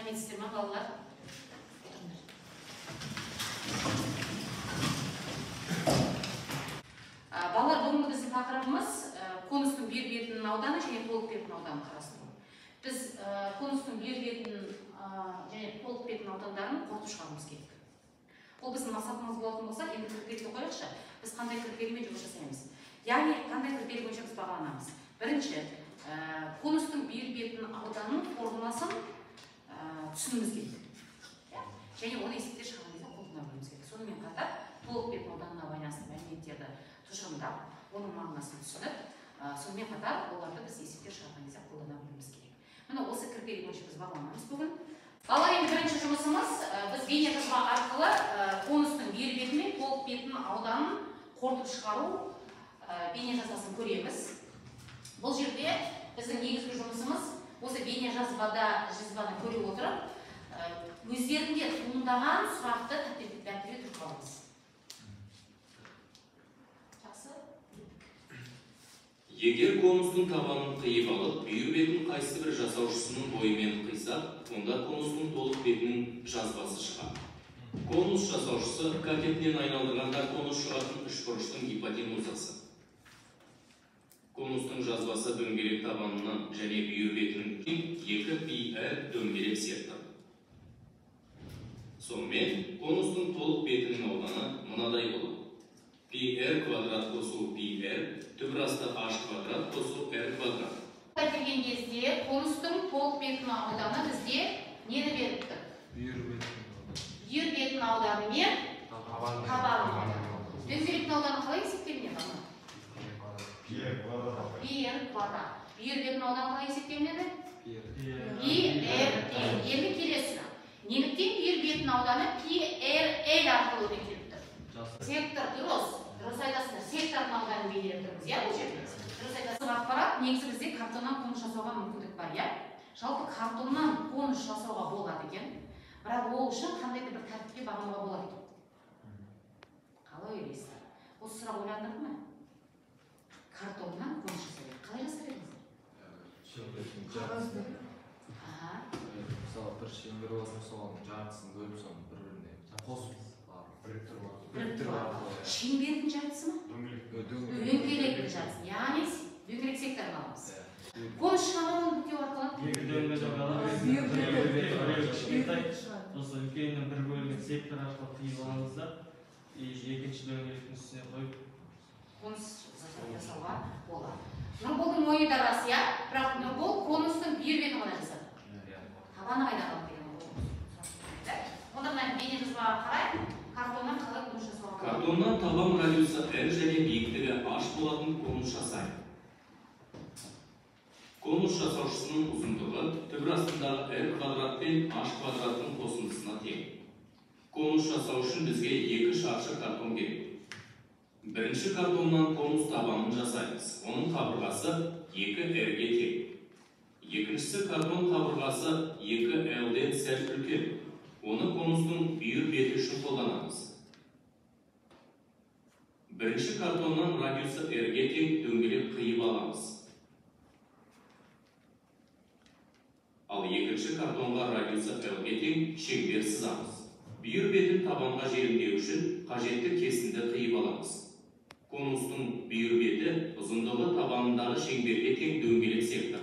Сәлеметсіздер ме, балалар? Балалар, бүгінгі біздің тақырыбымыз конустың бер бетінің ауданы және толық бетінің ауданы қарастыру. Біз конустың бер бетінің және толық бетінің аудандарын қорытып шығаруымыз керек. Ол біздің мақсатымыз болатын болса, енді критерийді қояйықшы, біз қандай критериймен жұмыс жасаймыз. Яғни, қандай критерий бойынша біз бағаланамыз. Бірінші, конустың бер бетінің ауданының формуласын түсінуіміз керек. Және оны есепте шығарған кезде қолдануымыз керек. Сонымен қатар, толық бетінің ауданына байланысты мәліметтерді тұжырымдап, оның мағынасын түсініп, сонымен қатар оларды біз есепте шығарған кезде қолдана білуіміз керек. Міне осы критерий бойынша біз бағаланамыз бүгін. Балалар, енді бірінші жұмысымыз біз бейнежазба арқылы конустың бер беті мен толық бетінің ауданын қорытып шығару бейнежазбасын көреміз. Бұл жерде біздің негізгі жұмысымыз осы бейнежазбаны көре отырып, өздерінде туындаған сұрақты дәптерге түріп аламыз. Жақсы? Егер конустың табанын қиып алып, бүйір бетін қайсы бір жасаушысының бойымен қисақ, онда конустың толық бетінің жазбасы шығады. Конус жасаушысы катетінен айналдырғанда конус шығатын үшбұрыштың гипотенузасы. Конустың жазбасы дөңгелек табанынан және бүйір бетінің 2πr дөңгелек сектор. Сонымен, конустың толық бетінің ауданы мынадай болады. πr квадрат қосу πr, түбірасты h квадрат қосу r квадрат. Келген кезде конустың толық бетінің ауданы бізде нені беріп тұр? Бүйір бетінің ауданы мен табанның ауданы. Дөңгелектің ауданы қалай есептелінеді? πr квадрат. Бүйір бетінің ауданы қалай есептелінеді? πr. Енді келесі. Неліктен бүйір бетінің ауданы πrl арқылы өтеліп тұр? Сектор дұрыс. Дұрыс айтасыңдар. Сектордың ауданын белгілеп тұрмыз, иә, бұл жерде? Дұрыс айтасың. Ақпарат негізі бізде картоннан конус жасауға мүмкіндік бар, иә? Жалпы картоннан конус жасауға болады екен. Бірақ ол үшін қандай да бір тәртіпке бағынуға болады екен. Қалай ойлайсыздар? Осы сұрақ ойладыңдар ма? Картоннан конус жасау. Қалай жасар едіңіздер? Мысалы, бір шеңбер болсын, соған жартысын бөліп, соны бір-біріне қосып біріктіріп шеңбердің жартысы ма? Дөңгелектің жартысы. Яғни дөңгелек секторын аламыз. Конус шығарған бүктеу арқылы? Осы үлкеннен бір бөлінген сектор арқылы қиып аламыз да, екінші дөңгелектің үстіне қойып конус жасауға болады. Нұрболдың ойы да рас, иә? Бірақ Нұрбол конустың бүйір бетін ғана жасады. Табаны қайда қалып деген ол. Онда мына бейнежазбаға қарай, картоннан қалай конус жасауға болады? Картоннан табан радиусы r және биіктігі h болатын конус жасайды. Конус жасаушысының ұзындығы түбірастындағы r квадрат пен h квадраттың қосындысына тең. Конус жасау үшін бізге 2 шаршы картон керек. Бірінші картоннан конус табанын жасаймыз. Оның қабырғасы 2r-ге тең. Екіншісі картон қабырғасы 2l-ден сәл үлкен. Оны конустың бүйір беті үшін қолданамыз. Бірінші картоннан радиусы r-ге тең дөңгелек қиып аламыз. Ал екінші картонға радиусы l-ге тең шеңбер сызамыз. Бүйір бетін табанға желімдеу үшін қажетті кесінді қиып аламыз. Конустың бүйір беті ұзындығы табанындағы шеңберге тең дөңгелек сектор.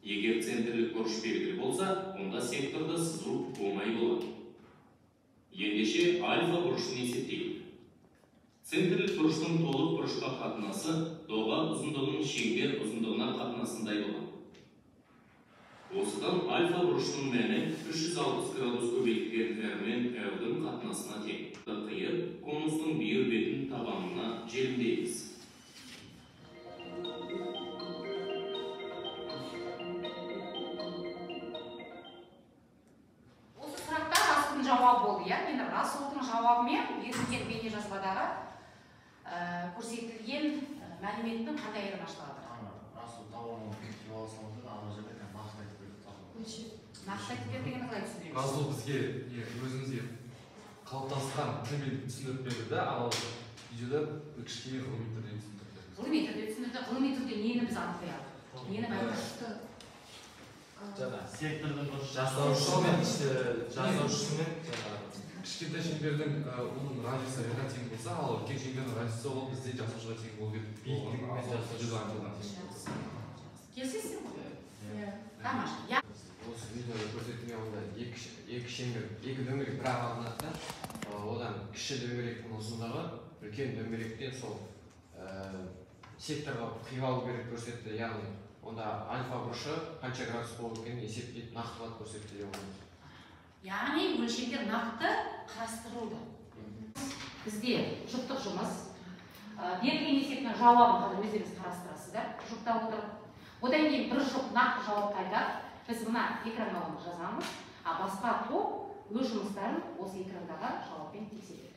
Егер центрлік бұрыш белгілі болса, онда секторды сызу оңай болады. Ендеше альфа бұрышын есептейік. Центрлік бұрыштың толық бұрышқа қатынасы доға ұзындығының шеңбер ұзындығына қатынасындай болады. Осыдан альфа бұрышының мәні 360 градус көбейтілген r мен r-дің қатынасына тең. Қиып, конустың бүйір бетін табанына желімдейміз. Осы сұрақта Расулдың жауабы болды, иә? Енді Расулдың жауабымен берілген бейнежазбадағы көрсетілген мәліметтің қандай айырмашылығы бар? Расул табанын көптеп алсаңыз, ана жерде нақты айтып берді. Нақты айтып берді дегенді қалай түсіндіреміз? Расул бізге өзімізге қалыптасқан тілмен түсіндіріп берді да, ал видеода кішкене ғылыми түрде түсіндірді. Ғылыми түрде түсіндірді. Ғылыми түрде нені біз анықтайық? Нені байқайық? сектордың дұрыс жасаушымен жасаушымен кішкентай шеңбердің оның радиусы верға тең болса, ал үлкен шеңбердің радиусы ол бізде жасаушыға тең болып кетеді. Биіктігімен жасаушыға тең болады. Келісесің ғой? Тамаша. Осы видеода көрсетілген онда екі шеңбер, екі дөңгелек бір ағалынады да, одан кіші дөңгелектің ұзындығы үлкен дөңгелектен сол секторға қиып алу керек көрсетті, яғни онда альфа бұрышы қанша градус болу екенін есептеп нақтылап көрсетті деп ойлаймын. Яғни өлшемдер нақты қарастырылды. Бізде жұптық жұмыс, берілген есептің жауабын қазір өздеріңіз қарастырасыздар, жұптап отырып. Одан кейін бір жұп нақты жауап қайтады. Біз мына экранға оны жазамыз, а басқа топ өз жұмыстарын осы экрандағы жауаппен тексереді.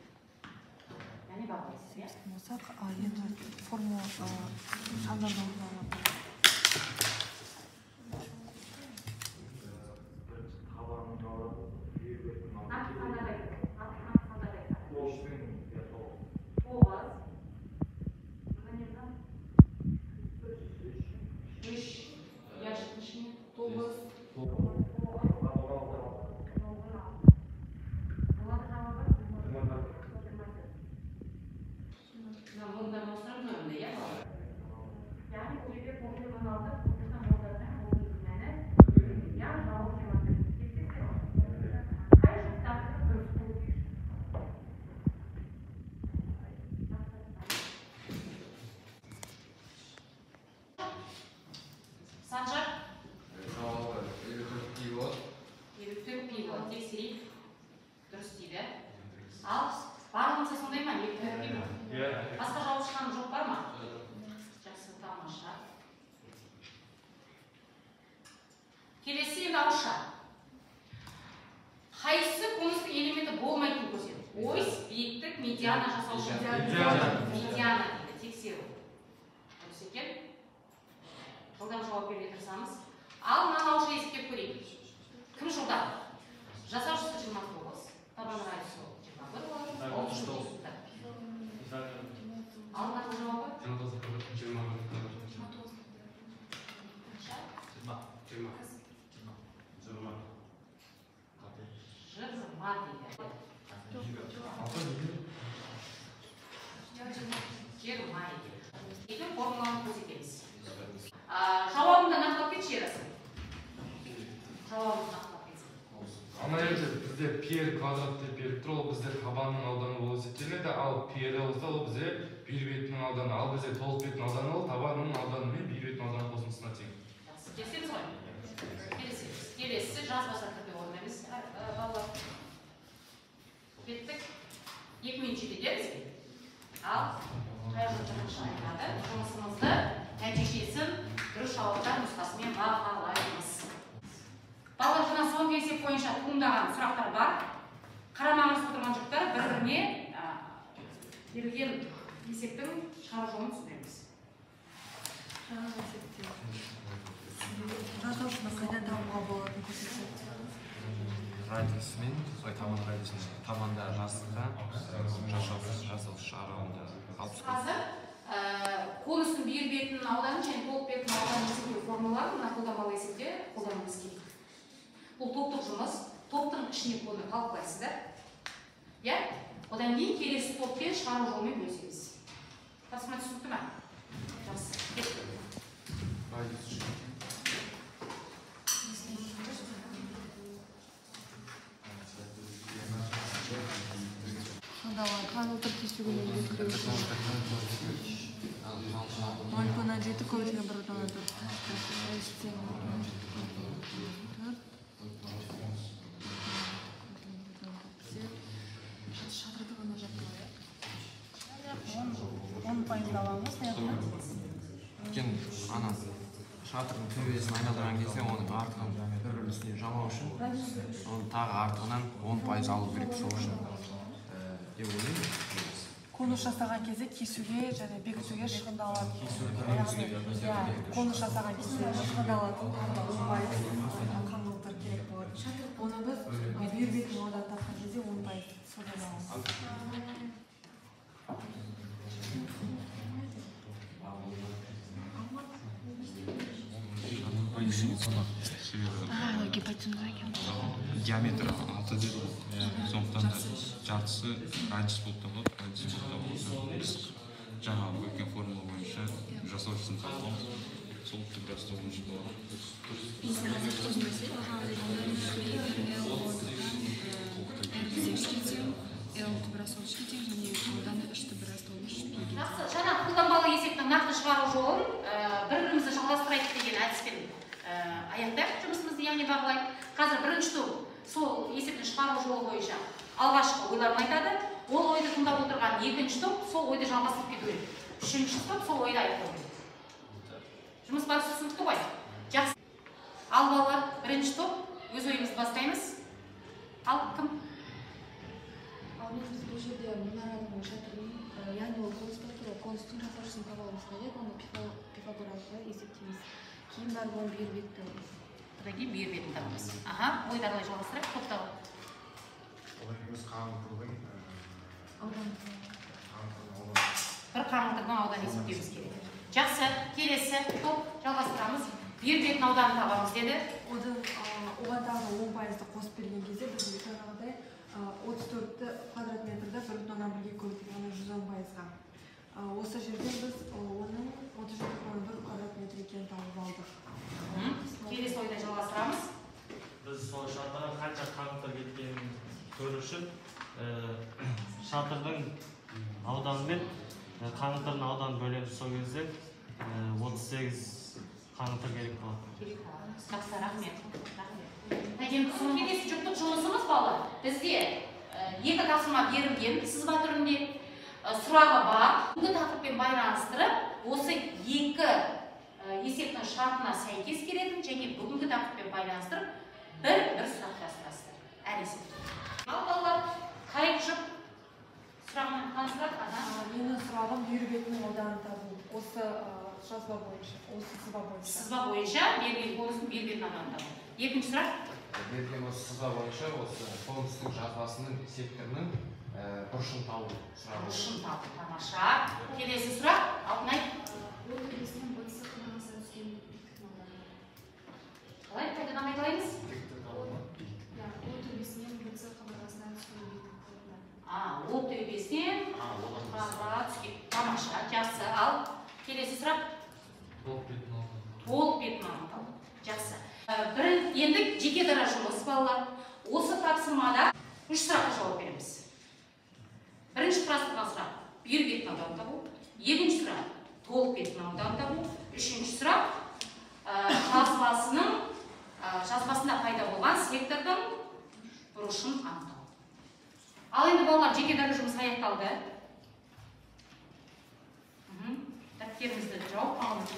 Яғни бағалайсыз, иә? болсақ, енді формула шандарлауына басқа жауап шыққан жоқ бар ма? Жақсы, тамаша. Келесі енді ауызша. Қайсы конустың элементі болмайтынын көрсетеді. Ось, биіктік, медиана жасаушы. Медиана дейді, тексеру. Дұрыс екен? Жылдам жауап беруге тырысамыз. Ал мынаны ауызша есептеп көрейік. Кім жылдам? Жасаушысы 29, табан радиусы 21. Ал нақты жауабы? 20 дейді. Формуланы көрсетеміз. Жауабымды нақтылап кетші ерасың. Жауабымды нақтылап кетсін. Ана жерде бізде пер квадратты беріп тұр, ол бізде табанның ауданы болып есептеледі, ал перді болса ол бізде бүйір бетінің ауданы, ал бізде толық беттің ауданы ол табанның ауданы мен бүйір бетінің ауданы қосындысына тең. Келісеміз ғой? Келісеміз. Келесі жазбаса түрде орнаймыз. Балалар. Кеттік. 2007-де бізге. Ал қай жұптығынша айтады. Жұмысымызды нәтижесін дұрыс жауаптар нұсқасымен бағалаймыз. Балалар, жаңа соңғы есеп бойынша туындаған сұрақтар бар. Қарамағыңыз отырған жұптар бір-біріне берілген есептің шығару жолын түсіндіреміз. жасаушыны қайдан табуға болатынын көрсетеді. Радиусымен, табан радиусымен, табанда жазыққа, жасаушы аралығында қалып шығады. Қазір конустың бүйір бетінің ауданы және толық бетінің ауданын есептеу формулаларын мына қолданбалы есепте қолдануымыз керек. Бұл топтық жұмыс, топтың ішіне коны қалыптайсыздар. Иә? Одан кейін келесі топпен шығару жолымен бөлісеміз. Тасыма түсінікті ме? Жақсы. Кеттік. Қаңылтыр кесугіне Альпана жеті көбітіне бір ұданы тұр. Шатырды ғана жаттың. 10 пайызды аламыз, аяқынан? Өйткені ана шатырдың төбесін айналдырған кезде оның артынан бір-бірінің үстіне жамау үшін оның тағы артынан 10% алу керек сол үшін деп ойлаймын. Конус жасаған кезде кесуге және бекітуге шығындалады. Конус жасаған кезде шығындалатын қаңылтыр керек болады. Оны біз бүйір бетін одан тапқан кезде 10% содан аламыз. Поясни. диаметрі 6 деді ғой. Сондықтан да жартысы радиус болып табылады. Радиус болып табылады. Біз жаңағы өткен формула бойынша жасаушысын табамыз. Сол түбірастау бойынша болады. Жаңа қолданбалы есептің нақты шығару жолын бір-бірімізді жалғастырайық деген әдіспен аяқтайық жұмысымызды, яғни бағалайық. Қазір бірінші топ сол есептің шығару жолы бойынша алғашқы ойларын айтады. Ол ойды тыңдап отырған екінші топ сол ойды жалғастырып кету керек. Үшінші топ сол ойды айту керек. Жұмыс барысы түсінікті ғой? Жақсы. Ал балалар, бірінші топ өз ойымызды бастаймыз. Ал кім? Ал мен біз бұл жерде мұнараның шатырын, яғни ол конустың жасаушысын таба аламыз қажет, оны Пифагор арқылы есептейміз. Кейін барып оны бүйір бетті аламыз. Одан кейін бүйір бетін табамыз. Аха, ойды аралай жалғастырайық, топтағы. Олар өз қаңылтырдың бір қаңылтырдың ауданын есептеуіміз керек. Жақсы, келесі топ жалғастырамыз. Бүйір бетін ауданын табамыз деді. Оған тағы 10% қосып берген кезде біз жаңағыдай 34 квадрат метрді 1,1-ге көбейтіп, оны 110%-ға. Осы жерде біз оның 34,1 квадрат метр екенін тауып алдық. Келесі ойды жалғастырамыз. Біз сол шатырға қанша қаңылтыр кеткенін көру үшін шатырдың ауданы мен қаңылтырдың ауданын бөлеміз. Сол кезде 38 қаңылтыр керек болады. Жақсы, рахмет. Келесі жүктік жұмысымыз балалар. Бізде екі тапсырма берілген сызба түрінде, сұрағы бар. Бүгінгі тақырыппен байланыстырып, осы екі есептің шартына сәйкес келетін және бүгінгі тақырыппен байланыстырып бір сұрақ жасырасыздар. Әр есепте. Ал балалар, қай жұп сұрағымен таныстырады? Менің сұрағым бүйір бетінің ауданын табу. Осы жазба бойынша, осы сызба бойынша. Сызба бойынша берген конустың бүйір бетінің ауданын табу. Екінші сұрақ? Берген осы сызба бойынша осы конустың жазбасының секторының бұрышын табу сұрағы. Бұрышын табу, тамаша. Келесі сұрақ, Алтынай. Қалай, қайдан қайталаймыз? О төбесінен қабырға түскен. Тамаша, жақсы. Ал келесі сұрақ? Толық бетін анықтау. Жақсы. Енді жеке дара жұмыс балалар. Осы тапсырмада 3 сұраққа жауап береміз. Бірінші құрастырған сұрақ бүйір бетін ауданын табу. Екінші сұрақ толық бетін ауданын табу. Үшінші сұрақ жазбасында пайда болған сектордың бұрышын анықтау. Ал енді балалар, жеке дара жұмыс аяқталды. Дәптерімізді жауып қалыңыз.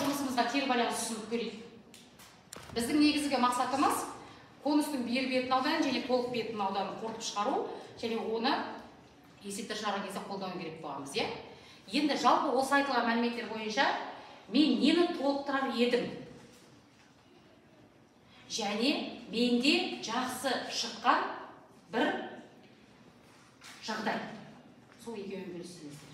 Жұмысымызға кері байланыс түсініп көрейік. Біздің негізгі мақсатымыз конустың бүйір бетін ауданын және толық бетін ауданын қорытып шығару, және оны есептер шығарған кезде қолдану керек болғанбыз, иә? Енді жалпы осы айтылған мәліметтер бойынша мен нені толықтырар едім? Және менде жақсы шыққан бір жағдай. Сол екеуін бөлісіңіздер.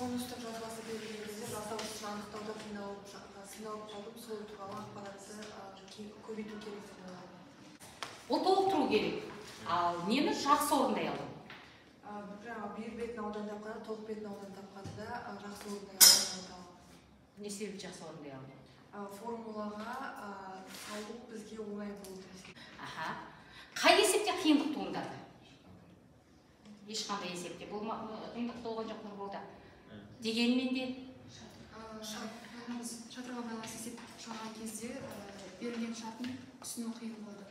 Конустың жазбасы берілген кезде жасаушысын анықтауда қиналып қалдым, сол туралы ақпаратты көбейту керек деп ойлаймын. Ол толықтыру керек. Ал нені жақсы орындай алдым? Бүйір бетін аудан тапқанда, толық бетін аудан тапқанда жақсы орындай алдым. Не себеп жақсы орындай алдым? Формулаға салу бізге оңай болды. Қай есепте қиындық туындады? Ешқандай есепте қиындық болған жоқ Нұрболда. Дегенмен де шатырға байланысты есеп шығарған кезде берілген шарттың түсіну қиын болды.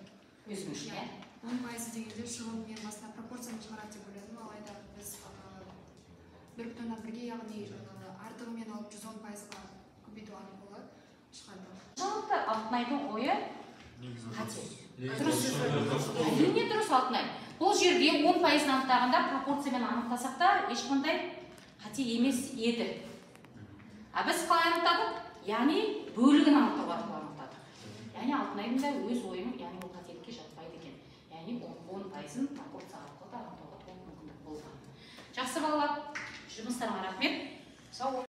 Өзім үшін, иә? 10% дегенде шығынмен басына пропорцияны шығарады деп ойладым, алайда біз 1,1-ге, яғни артығымен алып 110%-ға көбейту арқылы шығардық. Жалпы Алтынайдың ойы қате. Әрине дұрыс Алтынай. Бұл жерде 10%-ны анықтағанда пропорциямен анықтасақ та ешқандай қате емес еді. Біз қалай анықтадық? Яғни бөлігін анықтау арқылы анықтадық. яғни алтынайдың да өз ойым, яғни ол қателікке жатпайды екен. Яғни 10%-ын пропорция арқылы таратуға толық мүмкіндік болған. Жақсы балалар, жұмыстарыңа рахмет. Сау